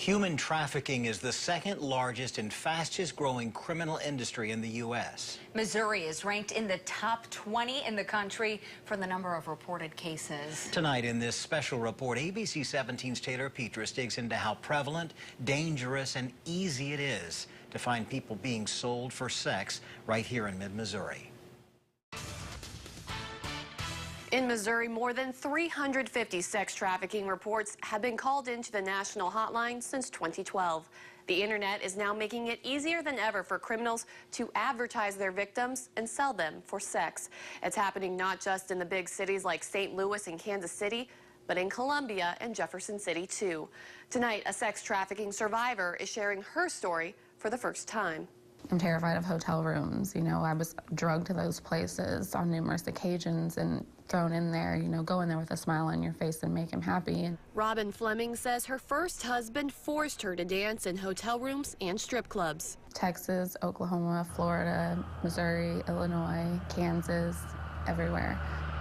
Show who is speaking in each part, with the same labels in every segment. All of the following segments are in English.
Speaker 1: Human trafficking is the second largest and fastest growing criminal industry in the U.S.
Speaker 2: Missouri is ranked in the top 20 in the country for the number of reported cases.
Speaker 1: Tonight in this special report, ABC 17's Taylor Petras digs into how prevalent, dangerous, and easy it is to find people being sold for sex right here in mid-Missouri.
Speaker 3: In Missouri, more than 350 sex trafficking reports have been called into the national hotline since 2012. The internet is now making it easier than ever for criminals to advertise their victims and sell them for sex. It's happening not just in the big cities like St. Louis and Kansas City, but in Columbia and Jefferson City too. Tonight, a sex trafficking survivor is sharing her story for the first time.
Speaker 4: I'm terrified of hotel rooms. You know, I was drugged to those places on numerous occasions and thrown in there, you know, go in there with a smile on your face and make him happy. And
Speaker 3: Robin Fleming says her first husband forced her to dance in hotel rooms and strip clubs.
Speaker 4: Texas, Oklahoma, Florida, Missouri, Illinois, Kansas, everywhere.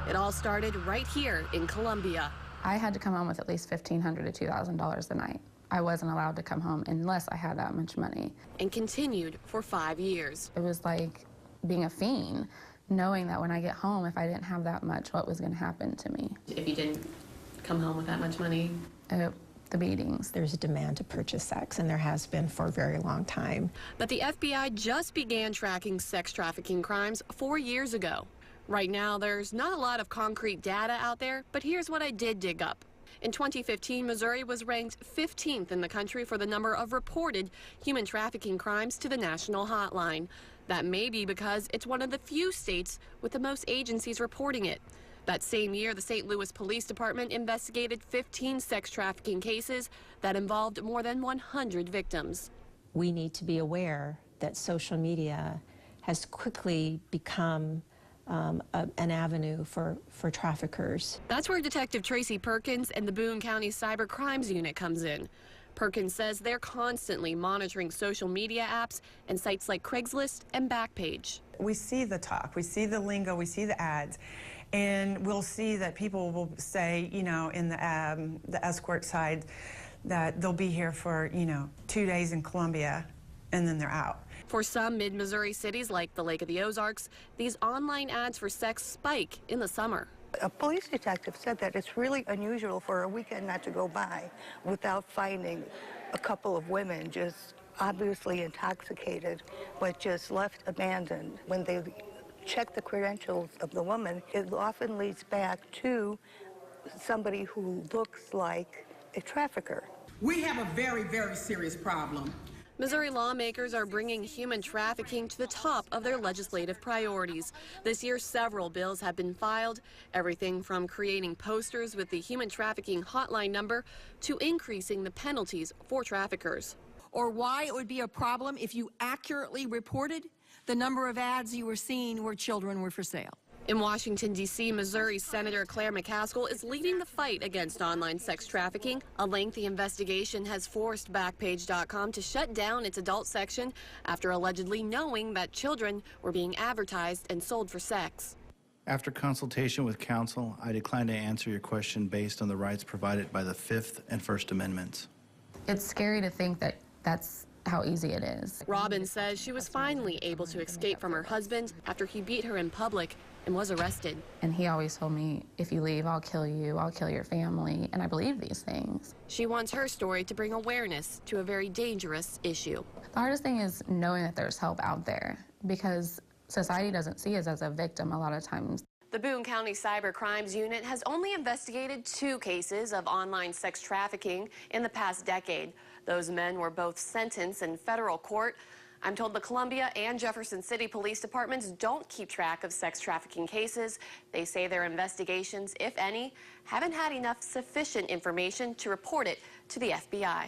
Speaker 3: It all started right here in Columbia.
Speaker 4: I had to come home with at least $1,500 to $2,000 a night. I wasn't allowed to come home unless I had that much money.
Speaker 3: And continued for 5 years.
Speaker 4: It was like being a fiend, knowing that when I get home, if I didn't have that much, what was going to happen to me.
Speaker 3: If you didn't come home with that much money?
Speaker 4: The beatings.
Speaker 5: There's a demand to purchase sex, and there has been for a very long time.
Speaker 3: But the FBI just began tracking sex trafficking crimes 4 years ago. Right now, there's not a lot of concrete data out there, but here's what I did dig up. In 2015, Missouri was ranked 15th in the country for the number of reported human trafficking crimes to the national hotline. That may be because it's one of the few states with the most agencies reporting it. That same year, the St. Louis Police Department investigated 15 sex trafficking cases that involved more than 100 victims.
Speaker 5: We need to be aware that social media has quickly become an avenue for traffickers.
Speaker 3: That's where Detective Tracy Perkins and the Boone County Cyber Crimes Unit comes in. Perkins says they're constantly monitoring social media apps and sites like Craigslist and Backpage.
Speaker 6: We see the talk, we see the lingo, we see the ads, and we'll see that people will say, you know, in the escort side that they'll be here for, you know, 2 days in Columbia, and then they're out.
Speaker 3: For some mid-Missouri cities like the Lake of the Ozarks, these online ads for sex spike in the summer.
Speaker 7: A police detective said that it's really unusual for a weekend not to go by without finding a couple of women just obviously intoxicated, but just left abandoned. When they check the credentials of the woman, it often leads back to somebody who looks like a trafficker.
Speaker 8: We have a very, very serious problem.
Speaker 3: Missouri lawmakers are bringing human trafficking to the top of their legislative priorities. This year, several bills have been filed, everything from creating posters with the human trafficking hotline number to increasing the penalties for traffickers.
Speaker 9: Or why it would be a problem if you accurately reported the number of ads you were seeing where children were for sale.
Speaker 3: In Washington, D.C., Missouri Senator Claire McCaskill is leading the fight against online sex trafficking. A lengthy investigation has forced Backpage.com to shut down its adult section after allegedly knowing that children were being advertised and sold for sex.
Speaker 10: After consultation with counsel, I decline to answer your question based on the rights provided by the Fifth and First Amendments.
Speaker 4: It's scary to think that that's how easy it is.
Speaker 3: Robin says she was finally able to escape from her husband after he beat her in public and was arrested.
Speaker 4: And he always told me, if you leave, I'll kill you, I'll kill your family, and I believe these things.
Speaker 3: She wants her story to bring awareness to a very dangerous issue.
Speaker 4: The hardest thing is knowing that there's help out there, because society doesn't see us as a victim a lot of times.
Speaker 3: The Boone County Cyber Crimes Unit has only investigated 2 cases of online sex trafficking in the past decade. Those men were both sentenced in federal court. I'm told the Columbia and Jefferson City Police Departments don't keep track of sex trafficking cases. They say their investigations, if any, haven't had enough sufficient information to report it to the FBI.